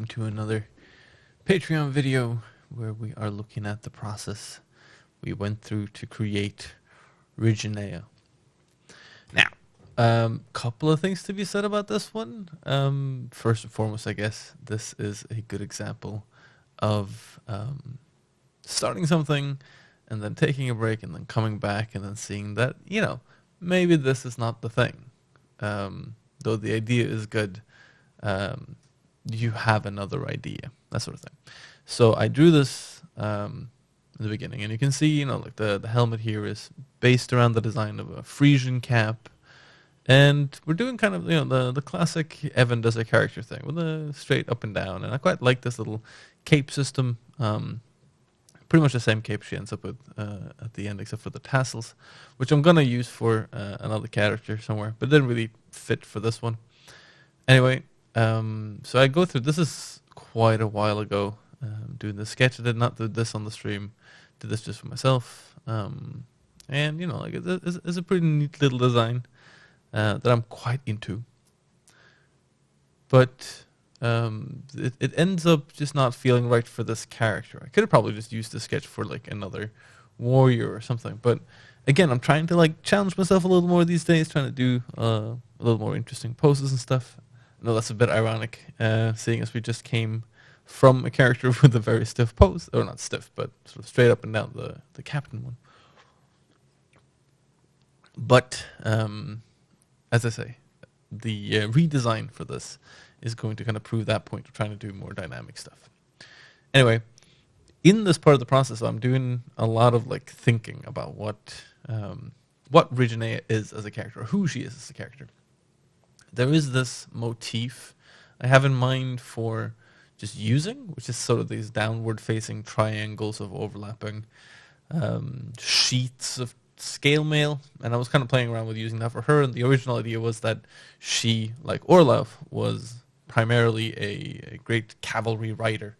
to another Patreon video where we are looking at the process we went through to create Riganea. Now, couple of things to be said about this one. First and foremost, I guess this is a good example of starting something and then taking a break and then coming back and then seeing that, maybe this is not the thing. Though the idea is good, you have another idea, that sort of thing. So I drew this in the beginning, and you can see, like the helmet here is based around the design of a Frisian cap. And we're doing kind of, the classic Evan does a character thing with a straight up and down. And I quite like this little cape system. Pretty much the same cape she ends up with at the end, except for the tassels, which I'm going to use for another character somewhere, but didn't really fit for this one. Anyway, so I go through, this is quite a while ago, doing the sketch. I did not do this on the stream, did this just for myself. And, it's a pretty neat little design that I'm quite into. But it ends up just not feeling right for this character. I could have probably just used the sketch for like another warrior or something. But again, I'm trying to like challenge myself a little more these days, trying to do a little more interesting poses and stuff. I know that's a bit ironic, seeing as we just came from a character with a very stiff pose, or not stiff, but sort of straight up and down, the captain one. But as I say, the redesign for this is going to kind of prove that point of trying to do more dynamic stuff. Anyway, in this part of the process, I'm doing a lot of like thinking about what Riganea is as a character, or who she is as a character. There is this motif I have in mind for just using, which is sort of these downward-facing triangles of overlapping sheets of scale mail, and I was kind of playing around with using that for her. And the original idea was that she, like Orlov, was primarily a great cavalry rider.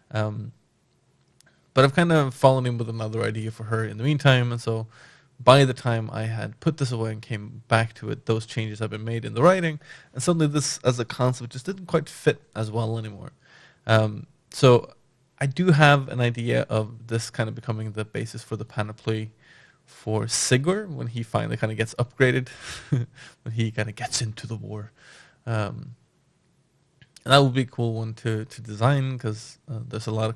But I've kind of fallen in with another idea for her in the meantime, and so by the time I had put this away and came back to it, those changes had been made in the writing, and suddenly this as a concept just didn't quite fit as well anymore. So I do have an idea of this kind of becoming the basis for the panoply for Sigurd when he finally kind of gets upgraded, when he kind of gets into the war. And that would be a cool one to design, because there's a lot of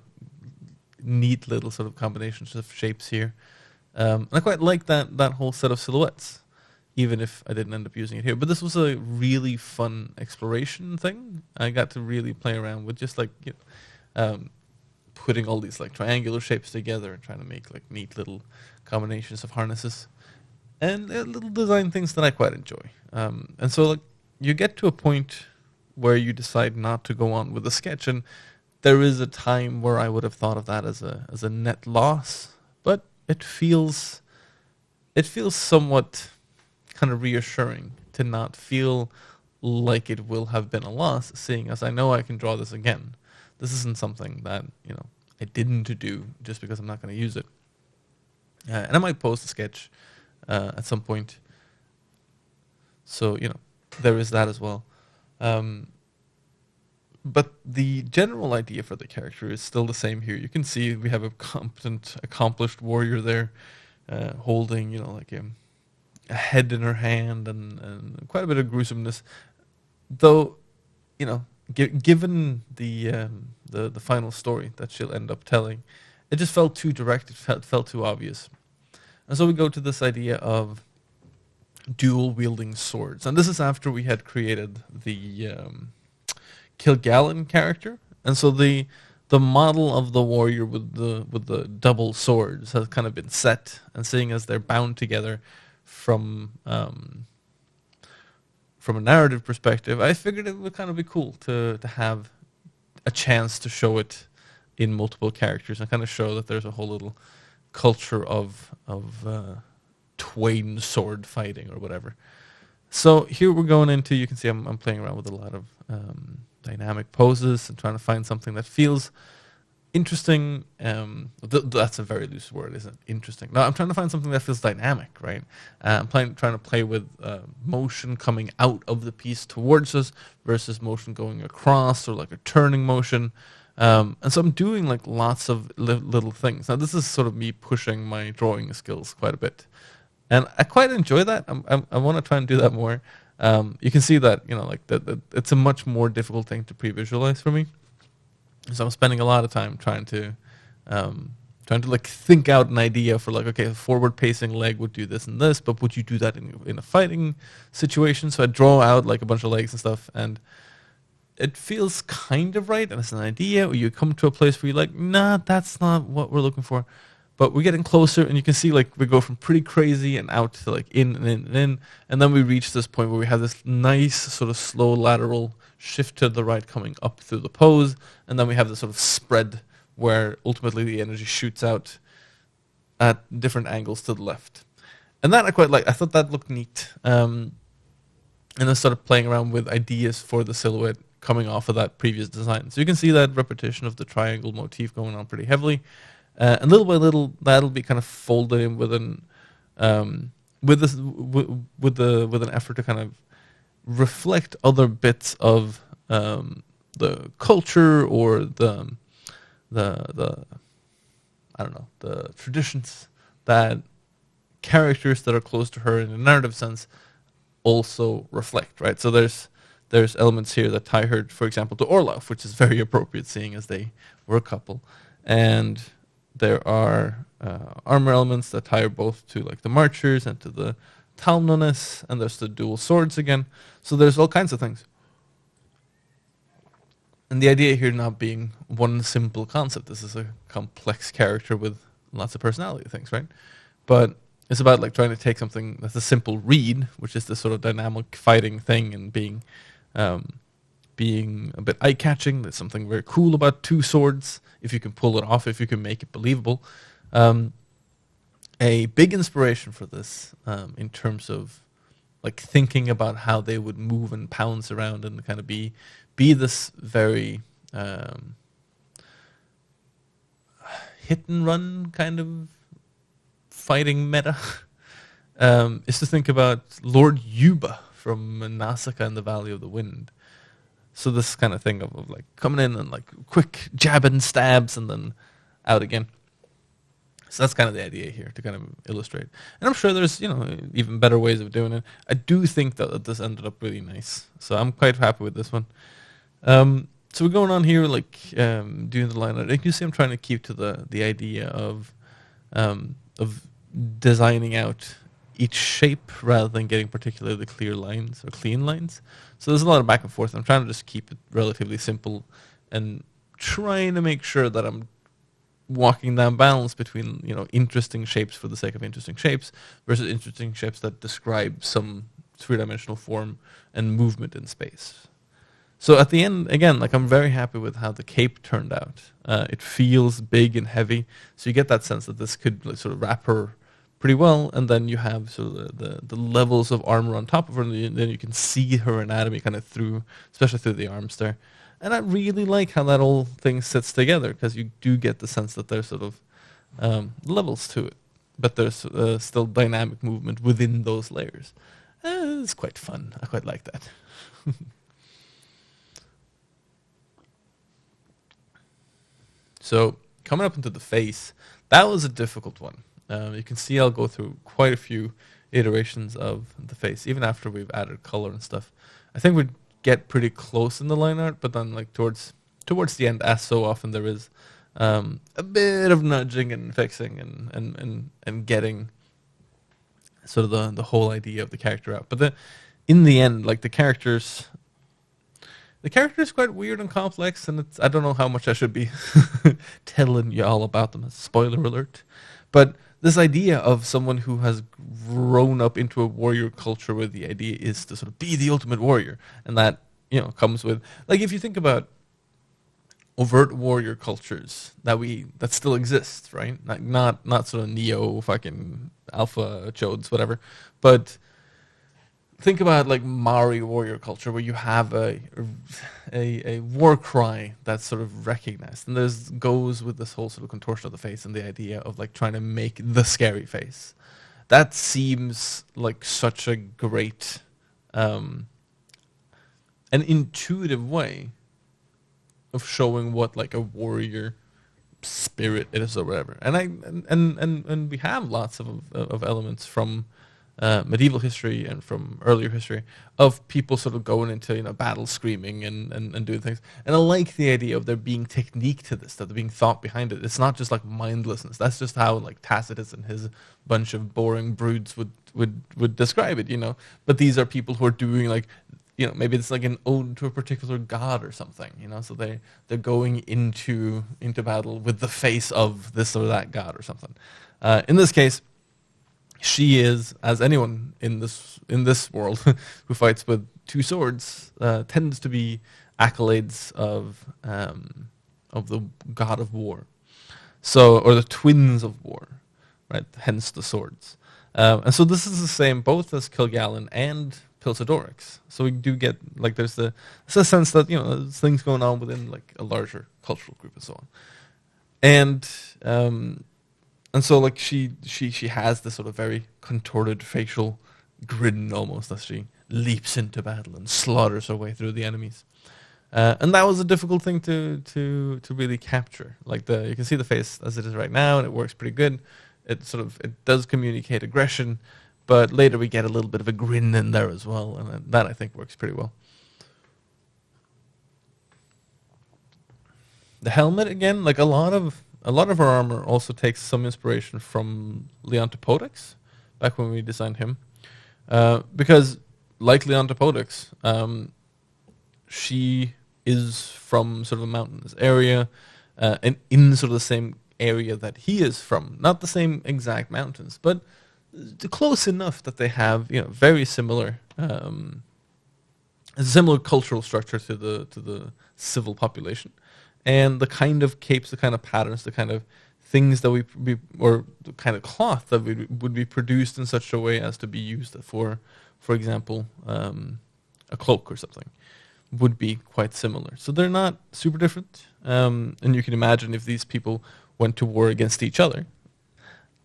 neat little sort of combinations of shapes here. And I quite like that whole set of silhouettes, even if I didn't end up using it here. But this was a really fun exploration thing. I got to really play around with just like putting all these like triangular shapes together and trying to make like neat little combinations of harnesses and little design things that I quite enjoy. And so like you get to a point where you decide not to go on with the sketch, and there is a time where I would have thought of that as a net loss, but it feels somewhat kind of reassuring to not feel like it will have been a loss, seeing as I know I can draw this again. This isn't something that I didn't do just because I'm not going to use it. And I might post a sketch at some point. So, there is that as well. But the general idea for the character is still the same here. You can see we have a competent, accomplished warrior there, holding, like a head in her hand and quite a bit of gruesomeness. Though, given the final story that she'll end up telling, it just felt too direct. It felt too obvious. And so we go to this idea of dual-wielding swords. And this is after we had created the Kilgallen character, and so the model of the warrior with the double swords has kind of been set, and seeing as they're bound together from a narrative perspective, I figured it would kind of be cool to have a chance to show it in multiple characters and kind of show that there's a whole little culture of twain sword fighting or whatever. So here we're going into, you can see I'm playing around with a lot of dynamic poses and trying to find something that feels interesting. That's a very loose word, isn't it? Interesting. No, I'm trying to find something that feels dynamic, right? I'm trying to play with motion coming out of the piece towards us versus motion going across, or like a turning motion. And so I'm doing like lots of little things. Now this is sort of me pushing my drawing skills quite a bit, and I quite enjoy that. I want to try and do that more. You can see that, like it's a much more difficult thing to pre-visualize for me. So I'm spending a lot of time trying to like think out an idea for like, okay, a forward pacing leg would do this and this, but would you do that in a fighting situation? So I draw out like a bunch of legs and stuff, and it feels kind of right, and it's an idea, or you come to a place where you're like, nah, that's not what we're looking for. But we're getting closer, and you can see like we go from pretty crazy and out to like in and in and in, and then we reach this point where we have this nice sort of slow lateral shift to the right coming up through the pose, and then we have this sort of spread where ultimately the energy shoots out at different angles to the left. And that I quite like. I thought that looked neat. And I started playing around with ideas for the silhouette coming off of that previous design. So you can see that repetition of the triangle motif going on pretty heavily. And little by little, that'll be kind of folded in with an effort to kind of reflect other bits of the culture, or the I don't know, the traditions that characters that are close to her in a narrative sense also reflect, right? So there's elements here that tie her, for example, to Orloff, which is very appropriate, seeing as they were a couple, and there are armor elements that tie her both to like the Marchers and to the Talmnonis, and there's the dual swords again. So there's all kinds of things. And the idea here not being one simple concept. This is a complex character with lots of personality things, right? But it's about like trying to take something that's a simple read, which is this sort of dynamic fighting thing, and being a bit eye-catching. There's something very cool about two swords, if you can pull it off, if you can make it believable. A big inspiration for this, in terms of like thinking about how they would move and pounce around and kind of be this very hit and run kind of fighting meta, is to think about Lord Yuba from Nausicaa and the Valley of the Wind. So this kind of thing of like coming in and like quick jabbing stabs and then out again. So that's kind of the idea here, to kind of illustrate. And I'm sure there's, even better ways of doing it. I do think that this ended up really nice. So I'm quite happy with this one. So we're going on here, like doing the line art. You can see I'm trying to keep to the idea of designing out each shape rather than getting particularly clear lines or clean lines. So there's a lot of back and forth. I'm trying to just keep it relatively simple and trying to make sure that I'm walking that balance between, interesting shapes for the sake of interesting shapes versus interesting shapes that describe some three-dimensional form and movement in space. So at the end, again, like I'm very happy with how the cape turned out. It feels big and heavy, so you get that sense that this could like, sort of wrap her pretty well, and then you have sort of the levels of armor on top of her, and then you can see her anatomy kind of through, especially through the arms there. And I really like how that whole thing sits together, because you do get the sense that there's sort of levels to it, but there's still dynamic movement within those layers. It's quite fun. I quite like that. So coming up into the face, that was a difficult one. You can see I'll go through quite a few iterations of the face, even after we've added color and stuff. I think we'd get pretty close in the line art, but then like towards the end, as so often there is, a bit of nudging and fixing and getting sort of the whole idea of the character out. But in the end, like the character is quite weird and complex, and I don't know how much I should be telling you all about them. Spoiler alert. But this idea of someone who has grown up into a warrior culture where the idea is to sort of be the ultimate warrior, and that comes with, like, if you think about overt warrior cultures that still exist, right? Like not sort of neo fucking alpha chodes, whatever, but think about like Maori warrior culture, where you have a war cry that's sort of recognized, and there's goes with this whole sort of contortion of the face and the idea of like trying to make the scary face. That seems like such a great, an intuitive way of showing what like a warrior spirit it is or whatever. And we have lots of elements from medieval history and from earlier history of people sort of going into battle screaming and doing things. And I like the idea of there being technique to this, that there being thought behind it. It's not just like mindlessness. That's just how like Tacitus and his bunch of boring broods would describe it, But these are people who are doing like maybe it's like an ode to a particular god or something, So they're going into battle with the face of this or that god or something. In this case, she is, as anyone in this world who fights with two swords, tends to be accolades of the god of war, or the twins of war, right? Hence the swords. And so this is the same both as Kilgallen and Piltadorix. So we do get like there's a sense that there's things going on within like a larger cultural group and so on. And so like she has this sort of very contorted facial grin almost as she leaps into battle and slaughters her way through the enemies. And that was a difficult thing to really capture. Like you can see the face as it is right now, and it works pretty good. It does communicate aggression, but later we get a little bit of a grin in there as well, and that I think works pretty well. The helmet again, like a lot of her armor also takes some inspiration from Leontopodix, back when we designed him, because like Leontopodix, she is from sort of a mountainous area, and in sort of the same area that he is from. Not the same exact mountains, but close enough that they have very similar, a similar cultural structure to the civil population, and the kind of capes, the kind of patterns, the kind of things that or the kind of cloth that would be produced in such a way as to be used for example, a cloak or something, would be quite similar. So they're not super different, and you can imagine if these people went to war against each other,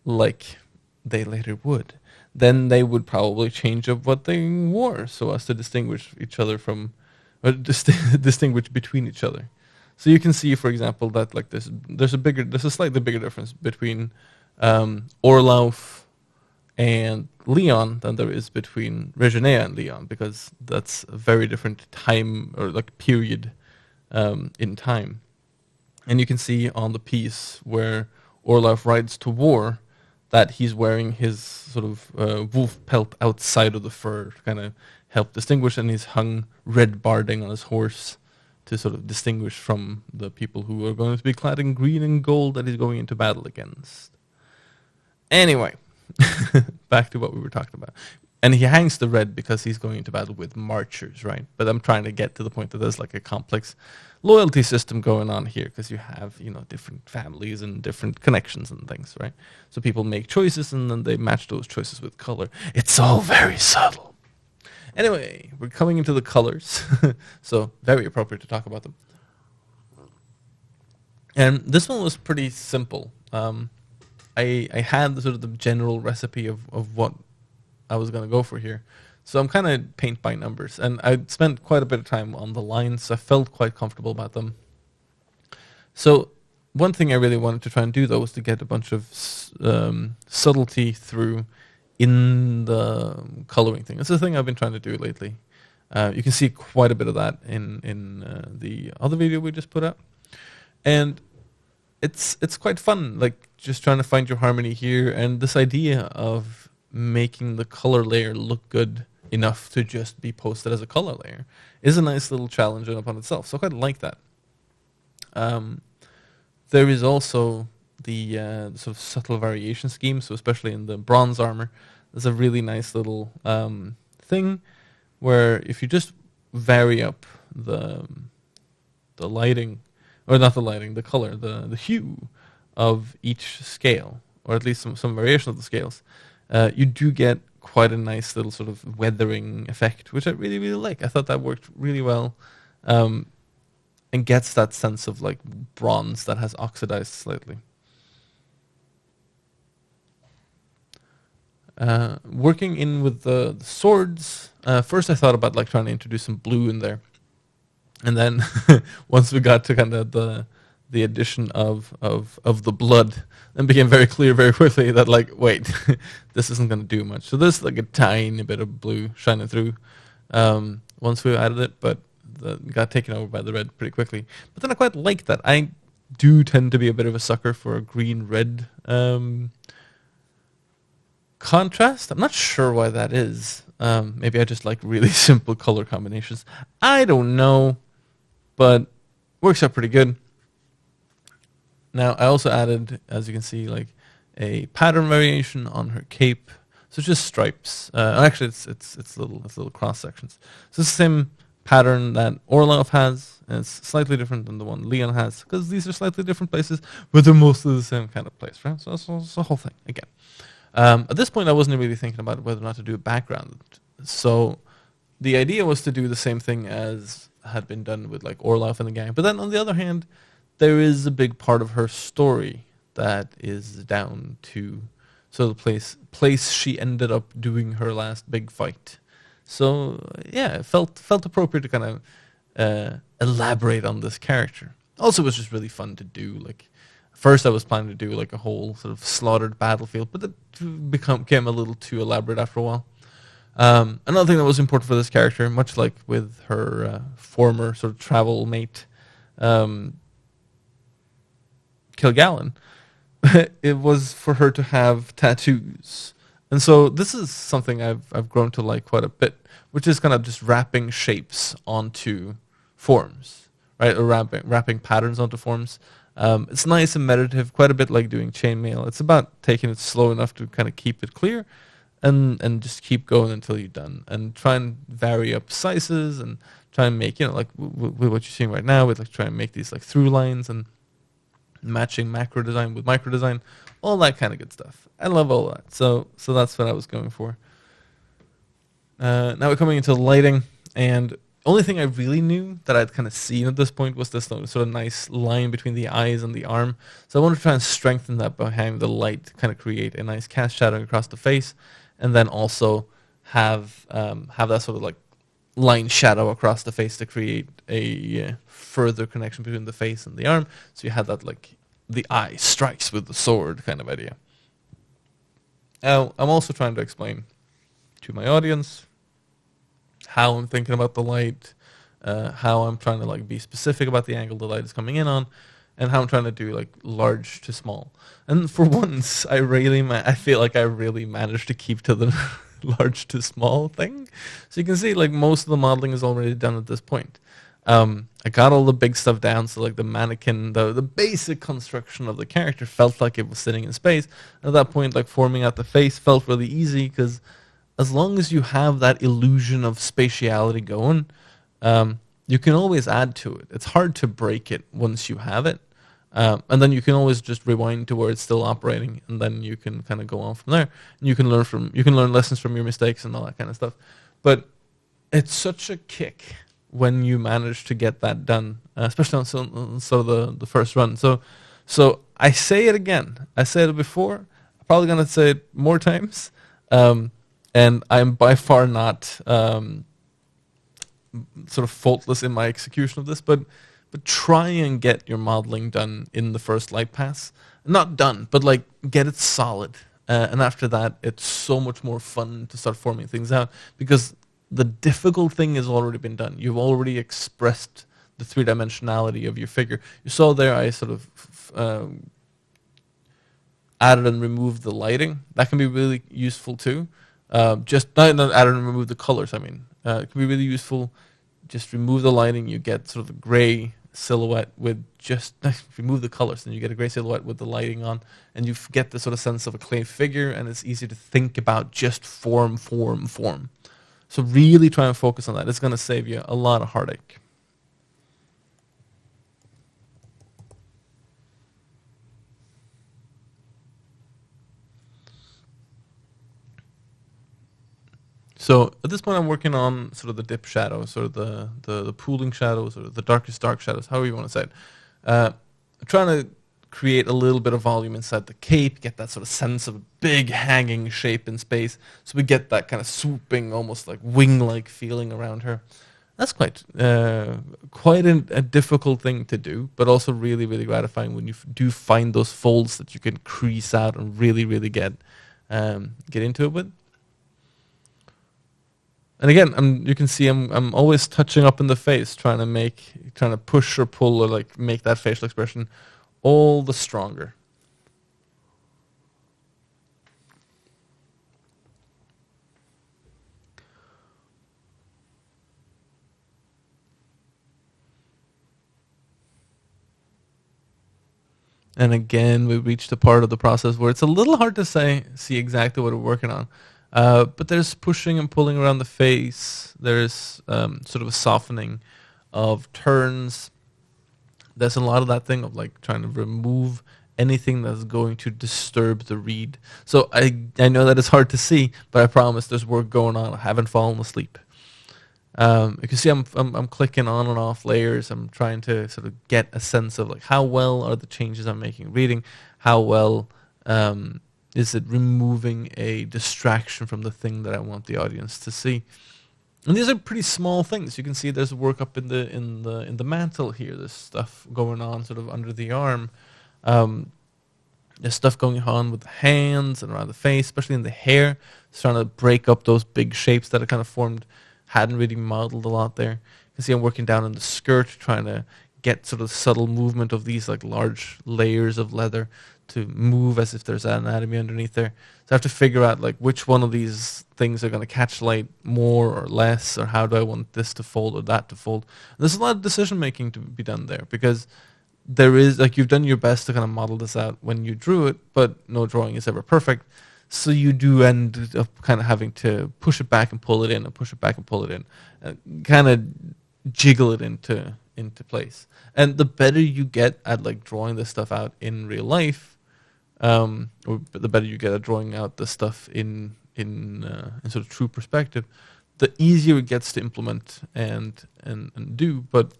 like they later would, then they would probably change up what they wore so as to distinguish each other from, or distinguish between each other. So you can see, for example, that like there's a slightly bigger difference between Orlauf and Leon than there is between Riganea and Leon, because that's a very different time or like period in time. And you can see on the piece where Orlauf rides to war that he's wearing his sort of wolf pelt outside of the fur to kind of help distinguish, and he's hung red barding on his horse to sort of distinguish from the people who are going to be clad in green and gold that he's going into battle against. Anyway, back to what we were talking about. And he hangs the red because he's going into battle with marchers, right? But I'm trying to get to the point that there's like a complex loyalty system going on here, because you have, different families and different connections and things, right? So people make choices and then they match those choices with color. It's all very subtle. Anyway, we're coming into the colors, so very appropriate to talk about them. And this one was pretty simple. I had the sort of the general recipe of what I was going to go for here. So I'm kind of paint by numbers, and I spent quite a bit of time on the lines, so I felt quite comfortable about them. So one thing I really wanted to try and do, though, was to get a bunch of subtlety through in the coloring thing. It's a thing I've been trying to do lately. You can see quite a bit of that in the other video we just put up. And it's quite fun, like just trying to find your harmony here, and this idea of making the color layer look good enough to just be posted as a color layer is a nice little challenge in upon itself. So I quite like that. There is also the sort of subtle variation scheme. So especially in the bronze armor, there's a really nice little thing where if you just vary up the lighting, or not the lighting, the color, the hue of each scale, or at least some variation of the scales, you do get quite a nice little sort of weathering effect, which I really, really like. I thought that worked really well, and gets that sense of like bronze that has oxidized slightly. Working in with the swords, first I thought about like trying to introduce some blue in there, and then once we got to kind of the addition of the blood, then became very clear very quickly that like, wait, this isn't going to do much. So there's like a tiny bit of blue shining through once we added it, but got taken over by the red pretty quickly. But then I quite like that. I do tend to be a bit of a sucker for a green-red contrast. I'm not sure why that is. Maybe I just like really simple color combinations. I don't know, but works out pretty good. Now I also added, as you can see, like a pattern variation on her cape. So it's just stripes. Actually, it's little cross sections. So it's the same pattern that Orlov has, and it's slightly different than the one Leon has, because these are slightly different places, but they're mostly the same kind of place, right? So that's the whole thing again. At this point, I wasn't really thinking about whether or not to do a background. So the idea was to do the same thing as had been done with like Orlov and the gang. But then on the other hand, there is a big part of her story that is down to the place she ended up doing her last big fight. So yeah, it felt appropriate to kind of elaborate on this character. Also, it was just really fun to do. Like first, I was planning to do like a whole sort of slaughtered battlefield, but it became a little too elaborate after a while. Another thing that was important for this character, much like with her former sort of travel mate, Kilgallen, it was for her to have tattoos. And so this is something I've grown to like quite a bit, which is kind of just wrapping shapes onto forms, right? Or wrapping patterns onto forms. It's nice and meditative, quite a bit like doing chainmail. It's about taking it slow enough to kind of keep it clear, and just keep going until you're done, and try and vary up sizes, and try and make, like with what you're seeing right now, with like try and make these like through lines and matching macro design with micro design, all that kind of good stuff. I love all that. So that's what I was going for. Now we're coming into lighting, and only thing I really knew that I'd kind of seen at this point was this sort of nice line between the eyes and the arm. So I wanted to try and strengthen that behind the light to kind of create a nice cast shadowing across the face, and then also have that sort of like line shadow across the face to create a further connection between the face and the arm. So you had that like the eye strikes with the sword kind of idea. Now I'm also trying to explain to my audience how I'm thinking about the light, how I'm trying to like be specific about the angle the light is coming in on, and how I'm trying to do like large to small. And for once, I feel like I really managed to keep to the large to small thing. So you can see like most of the modeling is already done at this point. I got all the big stuff down, so like the mannequin, the basic construction of the character felt like it was sitting in space. At that point, like forming out the face felt really easy, because as long as you have that illusion of spatiality going, you can always add to it. It's hard to break it once you have it. And then you can always just rewind to where it's still operating, and then you can kind of go on from there. And you can learn lessons from your mistakes and all that kind of stuff. But it's such a kick when you manage to get that done, especially on the first run. So I say it again. I said it before. I'm probably gonna say it more times. And I'm by far not sort of faultless in my execution of this, but try and get your modeling done in the first light pass. Not done, but like get it solid. And after that, it's so much more fun to start forming things out, because the difficult thing has already been done. You've already expressed the three-dimensionality of your figure. You saw there I sort of added and removed the lighting. That can be really useful too. Just not added and remove the colors, I mean. It can be really useful. Just remove the lighting, you get sort of a gray silhouette with just remove the colors, and you get a gray silhouette with the lighting on, and you get the sort of sense of a clay figure, and it's easy to think about just form. So really try and focus on that. It's going to save you a lot of heartache. So at this point, I'm working on sort of the dip shadows, sort of the pooling shadows, or the darkest dark shadows, however you want to say it. I'm trying to create a little bit of volume inside the cape, get that sort of sense of a big hanging shape in space, so we get that kind of swooping, almost like wing-like feeling around her. That's quite a difficult thing to do, but also really, really gratifying when you do find those folds that you can crease out and really, really get into it with. And again, you can see I'm always touching up in the face, trying to push or pull or like make that facial expression all the stronger. And again, we reached a part of the process where it's a little hard to see exactly what we're working on. But there's pushing and pulling around the face. There's sort of a softening of turns. There's a lot of that thing of like trying to remove anything that's going to disturb the read. So I know that it's hard to see, but I promise there's work going on. I haven't fallen asleep. You can see I'm clicking on and off layers. I'm trying to sort of get a sense of like how well are the changes I'm making reading, how well is it removing a distraction from the thing that I want the audience to see. And these are pretty small things. You can see there's work up in the mantle here. There's stuff going on sort of under the arm. There's stuff going on with the hands and around the face, especially in the hair. It's trying to break up those big shapes that are kind of formed. Hadn't really modeled a lot there. You can see I'm working down on the skirt, trying to get sort of subtle movement of these like large layers of leather to move as if there's anatomy underneath there. So I have to figure out like which one of these things are going to catch light more or less, or how do I want this to fold or that to fold. And there's a lot of decision making to be done there, because there is like you've done your best to kind of model this out when you drew it, but no drawing is ever perfect. So you do end up kind of having to push it back and pull it in, and push it back and pull it in, and kind of jiggle it into place. And the better you get at like drawing this stuff out in real life, or the better you get at drawing out the stuff in sort of true perspective, the easier it gets to implement and do. But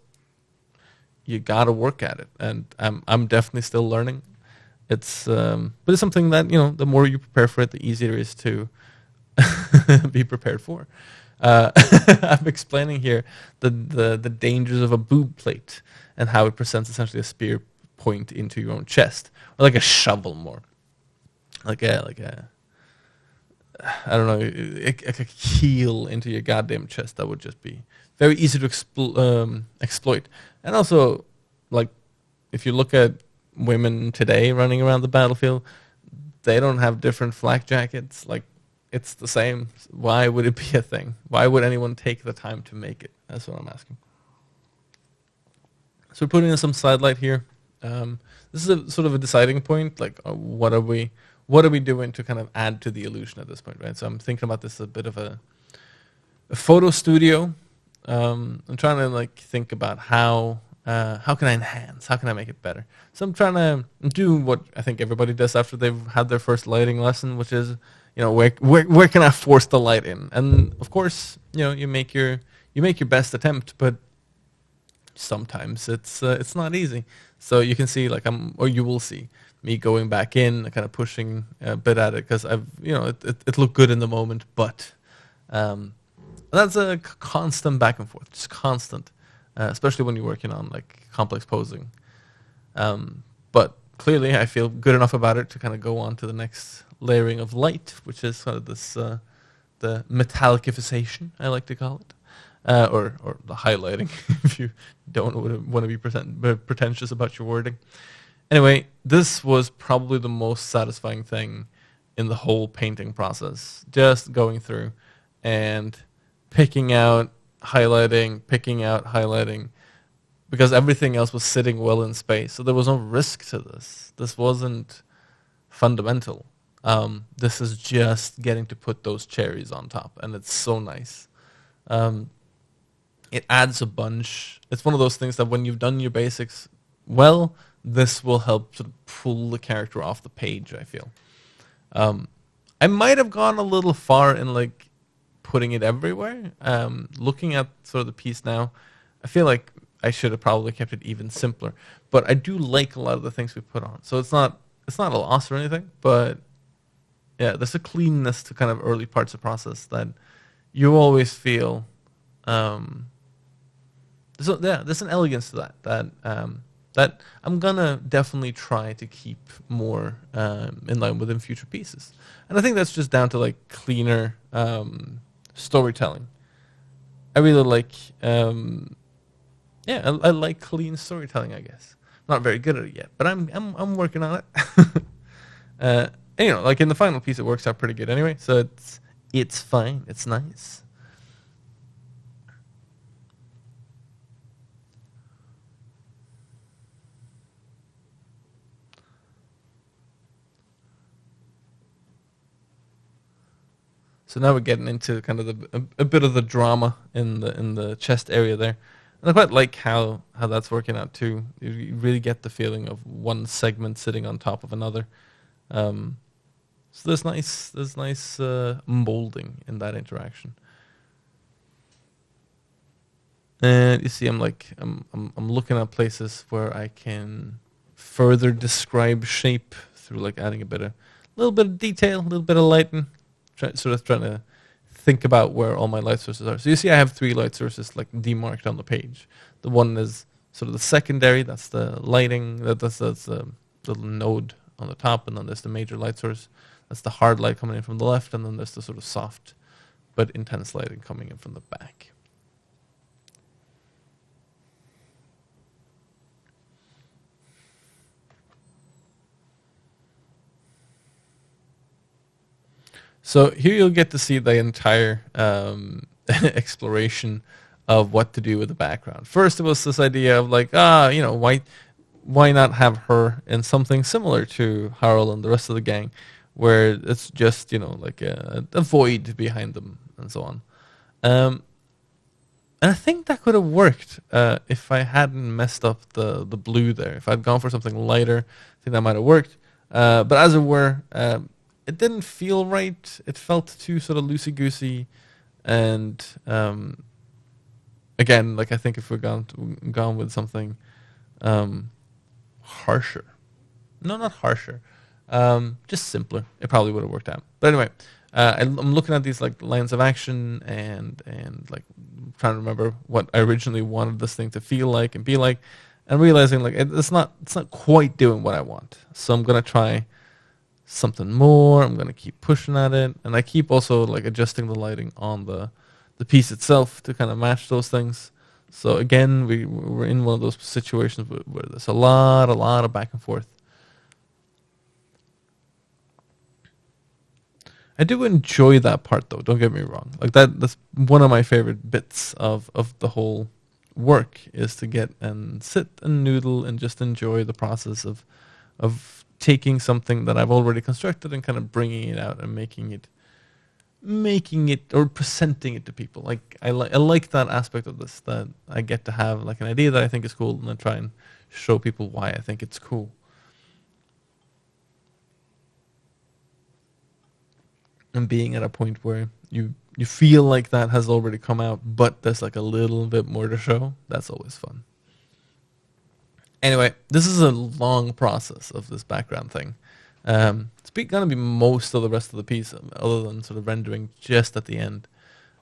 you gotta work at it, and I'm definitely still learning. It's but it's something that the more you prepare for it, the easier it is to be prepared for. I'm explaining here the dangers of a boob plate and how it presents essentially a spear point into your own chest, or like a shovel more, like a I don't know, like a keel into your goddamn chest. That would just be very easy to exploit. And also, like, if you look at women today running around the battlefield, they don't have different flak jackets. Like, it's the same. Why would it be a thing? Why would anyone take the time to make it? That's what I'm asking. So we're putting in some side light here. This is a sort of a deciding point. Like, what are we doing to kind of add to the illusion at this point, right? So I'm thinking about this as a bit of a photo studio. I'm trying to like think about how can I enhance? How can I make it better? So I'm trying to do what I think everybody does after they've had their first lighting lesson, which is, where can I force the light in? And of course, you make your best attempt, but sometimes it's not easy. So you can see you will see me going back in, kind of pushing a bit at it, because it looked good in the moment, but that's a constant back and forth, just constant. Especially when you're working on like complex posing. But clearly I feel good enough about it to kind of go on to the next layering of light, which is sort of this, the metallicization, I like to call it. Or the highlighting, if you don't want to be pretentious about your wording. Anyway, this was probably the most satisfying thing in the whole painting process. Just going through and picking out highlighting, because everything else was sitting well in space. So there was no risk to this. This wasn't fundamental. This is just getting to put those cherries on top, and it's so nice. It adds a bunch. It's one of those things that when you've done your basics well, this will help sort of pull the character off the page, I feel. I might have gone a little far in like putting it everywhere. Looking at sort of the piece now, I feel like I should have probably kept it even simpler. But I do like a lot of the things we put on. So it's not a loss or anything, but yeah, there's a cleanness to kind of early parts of the process that you always feel. So yeah, there's an elegance to that I'm gonna definitely try to keep more in line within future pieces, and I think that's just down to like cleaner storytelling. I really like, I like clean storytelling. I guess not very good at it yet, but I'm working on it. And, like in the final piece, it works out pretty good anyway. So it's fine. It's nice. So now we're getting into kind of a bit of the drama in the chest area there, and I quite like how that's working out too. You really get the feeling of one segment sitting on top of another. Um, so there's nice molding in that interaction. And you see, I'm looking at places where I can further describe shape through like adding little bit of detail, a little bit of lighting, trying to think about where all my light sources are. So you see, I have 3 light sources like demarked on the page. The one is sort of the secondary, that's the lighting, that's the little node on the top, and then there's the major light source. That's the hard light coming in from the left, and then there's the sort of soft but intense lighting coming in from the back. So here you'll get to see the entire exploration of what to do with the background. First, it was this idea of like, why not have her in something similar to Harold and the rest of the gang, where it's just like a void behind them and so on. And I think that could have worked if I hadn't messed up the blue there. If I'd gone for something lighter, I think that might have worked. But as it were, it didn't feel right. It felt too sort of loosey-goosey. And again, like I think if we'd gone with something harsher. No, not harsher. Just simpler. It probably would have worked out. But anyway, I'm looking at these like lines of action and like trying to remember what I originally wanted this thing to feel like and be like, and realizing like it's not quite doing what I want. So I'm gonna try something more. I'm gonna keep pushing at it, and I keep also like adjusting the lighting on the piece itself to kind of match those things. So again, we're in one of those situations where there's a lot of back and forth. I do enjoy that part though, don't get me wrong. Like that's one of my favorite bits of the whole work, is to get and sit and noodle and just enjoy the process of taking something that I've already constructed and kind of bringing it out and making it or presenting it to people. Like I like that aspect of this, that I get to have like an idea that I think is cool and then try and show people why I think it's cool. And being at a point where you feel like that has already come out, but there's like a little bit more to show, that's always fun. Anyway, this is a long process of this background thing. It's going to be most of the rest of the piece, other than sort of rendering just at the end.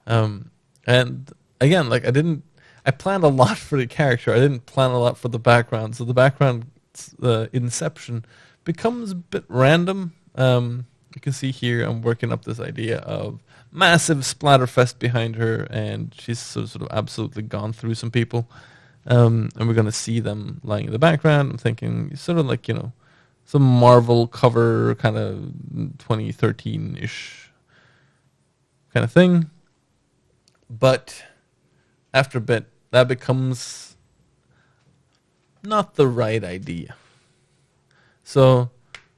And again, like I planned a lot for the character. I didn't plan a lot for the background. So the background, inception, becomes a bit random. You can see here I'm working up this idea of massive splatterfest behind her, and she's sort of absolutely gone through some people. And we're going to see them lying in the background. I'm thinking sort of like, some Marvel cover kind of 2013-ish kind of thing. But after a bit, that becomes not the right idea. So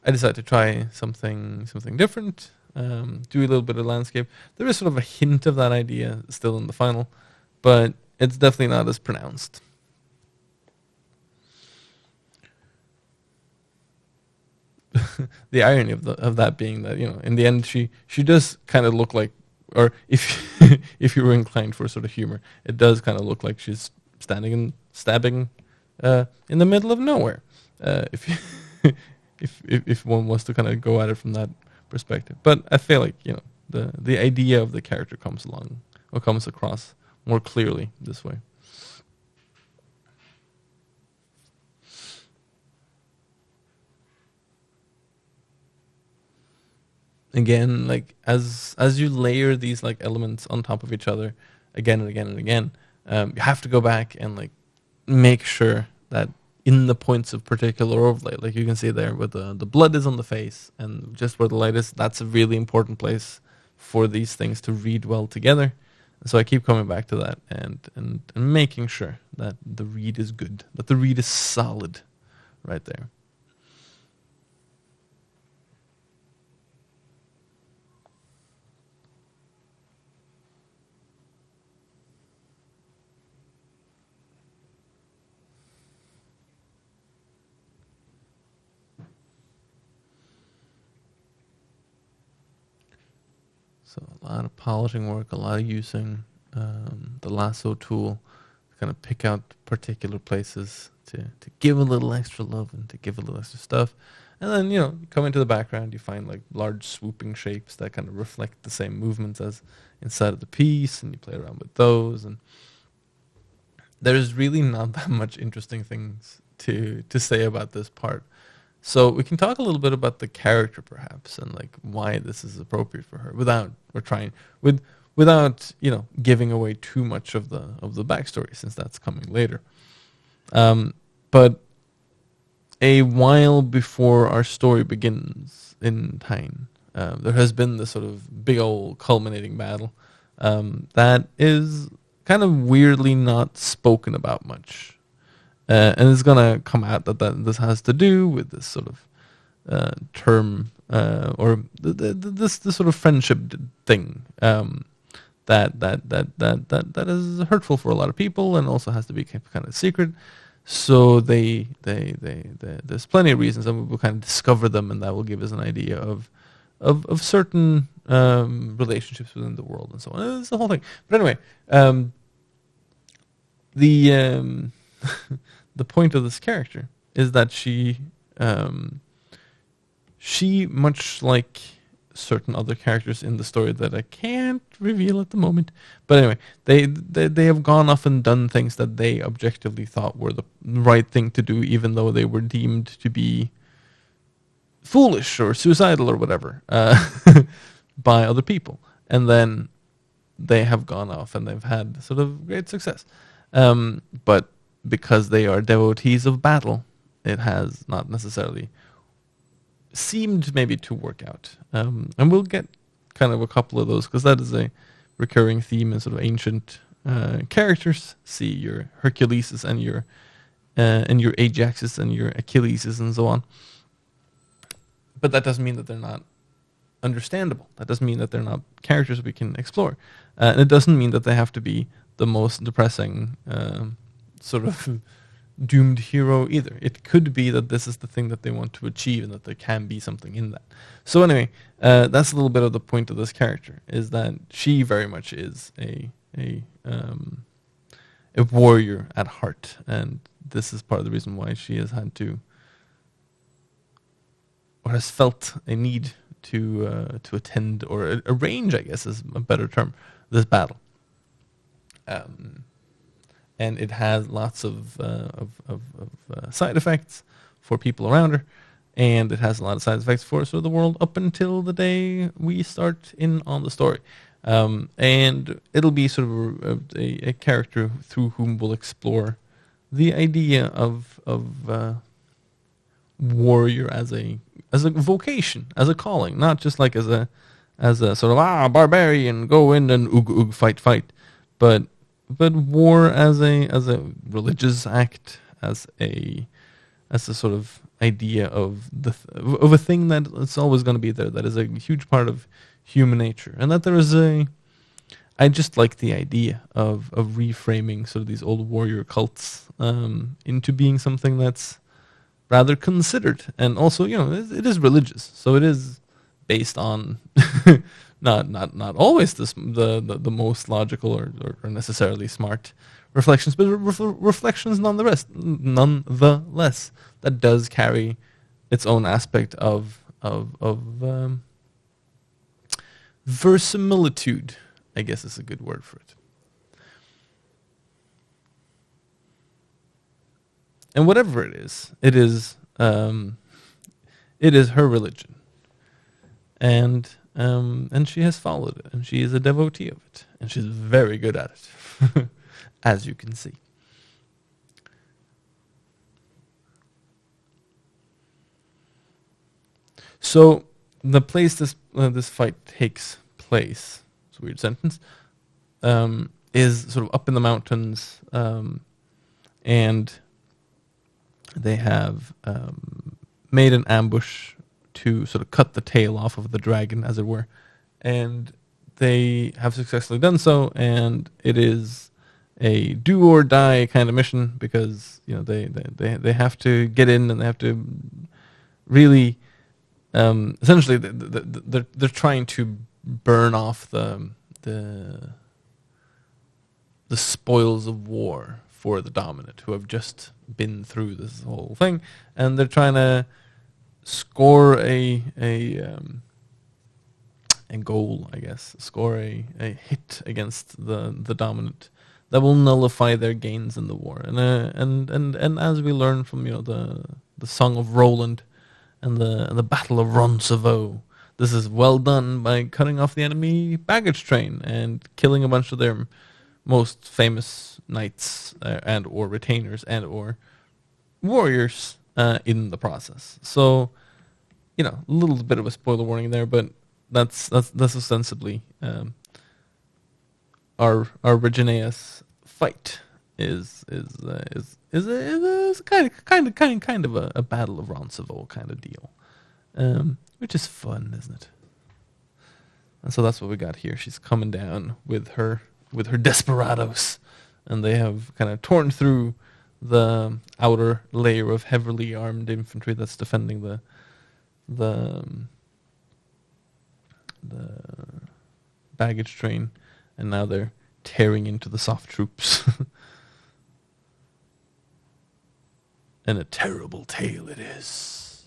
I decided to try something different, do a little bit of landscape. There is sort of a hint of that idea still in the final, but it's definitely not as pronounced. The irony of that being that, in the end she does kind of look like or if if you were inclined for sort of humor, it does kind of look like she's standing and stabbing in the middle of nowhere. If you if one was to kind of go at it from that perspective, but I feel like the idea of the character comes along or comes across more clearly this way. Again, like as you layer these like elements on top of each other again and again and again, you have to go back and like make sure that in the points of particular overlay, like you can see there where the blood is on the face and just where the light is, that's a really important place for these things to read well together. So I keep coming back to that and making sure that the read is good, that the read is solid right there. So a lot of polishing work, a lot of using the lasso tool to kind of pick out particular places to give a little extra love and to give a little extra stuff. And then, you come into the background, you find like large swooping shapes that kind of reflect the same movements as inside of the piece, and you play around with those. And there's really not that much interesting things to say about this part. So we can talk a little bit about the character, perhaps, and like why this is appropriate for her, without giving away too much of the backstory, since that's coming later. But a while before our story begins in TEGN, there has been this sort of big old culminating battle that is kind of weirdly not spoken about much. And it's gonna come out that this has to do with this sort of term or this sort of friendship thing that is hurtful for a lot of people and also has to be kept kind of secret. So there's plenty of reasons, and we'll kind of discover them, and that will give us an idea of certain relationships within the world and so on. It's the whole thing. But anyway, the the point of this character is that she much like certain other characters in the story that I can't reveal at the moment. But anyway, they have gone off and done things that they objectively thought were the right thing to do, even though they were deemed to be foolish or suicidal or whatever by other people. And then they have gone off and they've had sort of great success. But because they are devotees of battle, it has not necessarily seemed maybe to work out. And we'll get kind of a couple of those, because that is a recurring theme in sort of ancient characters. See your Herculeses and your Ajaxes and your Achilleses and so on. But that doesn't mean that they're not understandable. That doesn't mean that they're not characters we can explore. And it doesn't mean that they have to be the most depressing sort of doomed hero either. It could be that this is the thing that they want to achieve and that there can be something in that. So anyway, that's a little bit of the point of this character, is that she very much is a warrior at heart, and this is part of the reason why she has had to, or has felt a need to attend or arrange, I guess is a better term, this battle. And it has lots of side effects for people around her, and it has a lot of side effects for sort of the world up until the day we start in on the story. And it'll be sort of a character through whom we'll explore the idea of warrior as a vocation, as a calling, not just like as a sort of barbarian, go in and fight, but war as a religious act, as a sort of idea of of a thing that it's always going to be there, that is a huge part of human nature, and that there is I just like the idea of reframing sort of these old warrior cults into being something that's rather considered, and also it is religious, so it is based on not always the most logical or necessarily smart reflections, but reflections nonetheless that does carry its own aspect of verisimilitude, I guess is a good word for it. And whatever it is her religion, and she has followed it, and she is a devotee of it, and she's very good at it, as you can see. So the place this fight takes place, it's a weird sentence, is sort of up in the mountains, and they have made an ambush to sort of cut the tail off of the dragon, as it were, and they have successfully done so, and it is a do or die kind of mission, because they have to get in, and they have to really essentially they're trying to burn off the spoils of war for the dominant, who have just been through this whole thing, and they're trying to score a goal, I guess, score a hit against the dominant that will nullify their gains in the war. And as we learn from the Song of Roland and the Battle of Roncesvalles, this is well done by cutting off the enemy baggage train and killing a bunch of their most famous knights and or retainers and or warriors in the process. So, a little bit of a spoiler warning there, but that's ostensibly our Riganea's fight is kind of a Battle of Roncesvalles kind of deal, which is fun, isn't it? And so that's what we got here. She's coming down with her desperados, and they have kind of torn through the outer layer of heavily armed infantry that's defending the baggage train, and now they're tearing into the soft troops. And a terrible tale it is.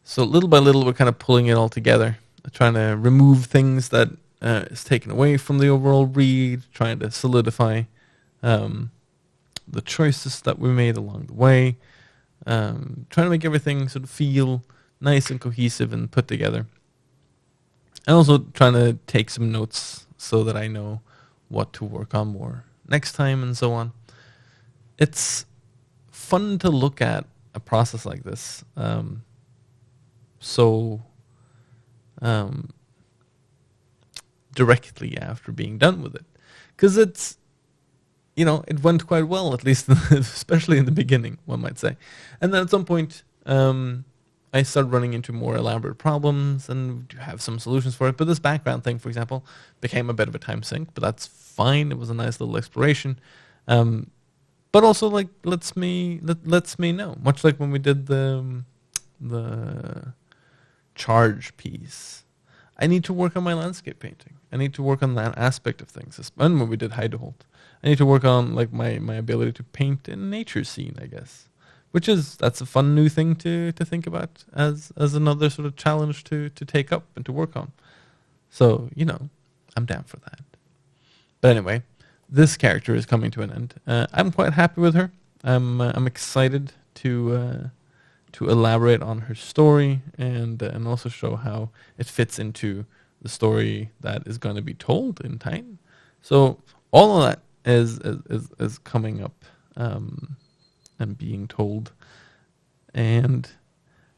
So little by little, we're kind of pulling it all together, trying to remove things that is taken away from the overall read, trying to solidify the choices that we made along the way, trying to make everything sort of feel nice and cohesive and put together. And also trying to take some notes so that I know what to work on more next time and so on. It's fun to look at a process like this directly after being done with it, because it's it went quite well, at least especially in the beginning, one might say, and then at some point I started running into more elaborate problems and have some solutions for it. But this background thing, for example, became a bit of a time sink, but that's fine. It was a nice little exploration. But also lets me know, much like when we did the charge piece. I need to work on my landscape painting. I need to work on that aspect of things. And when we did Heideholt, I need to work on my ability to paint in a nature scene, I guess. That's a fun new thing to think about as another sort of challenge to take up and to work on. So, I'm down for that. But anyway, this character is coming to an end. I'm quite happy with her. I'm excited to elaborate on her story and also show how it fits into the story that is going to be told in time. So all of that is coming up and being told. And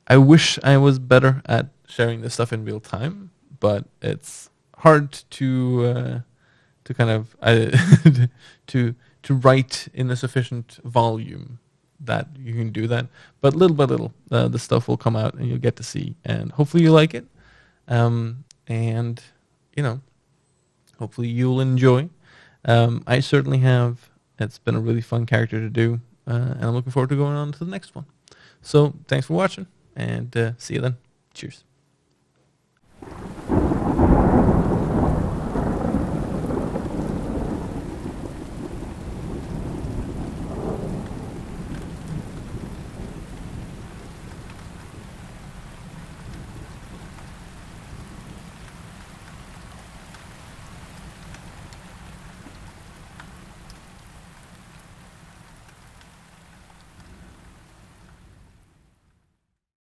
I wish I was better at sharing this stuff in real time, but it's hard to kind of to write in a sufficient volume that you can do that. But little by little, the stuff will come out and you'll get to see, and hopefully you like it. And hopefully you'll enjoy. I certainly have. It's been a really fun character to do, and I'm looking forward to going on to the next one. So thanks for watching, and see you then. Cheers.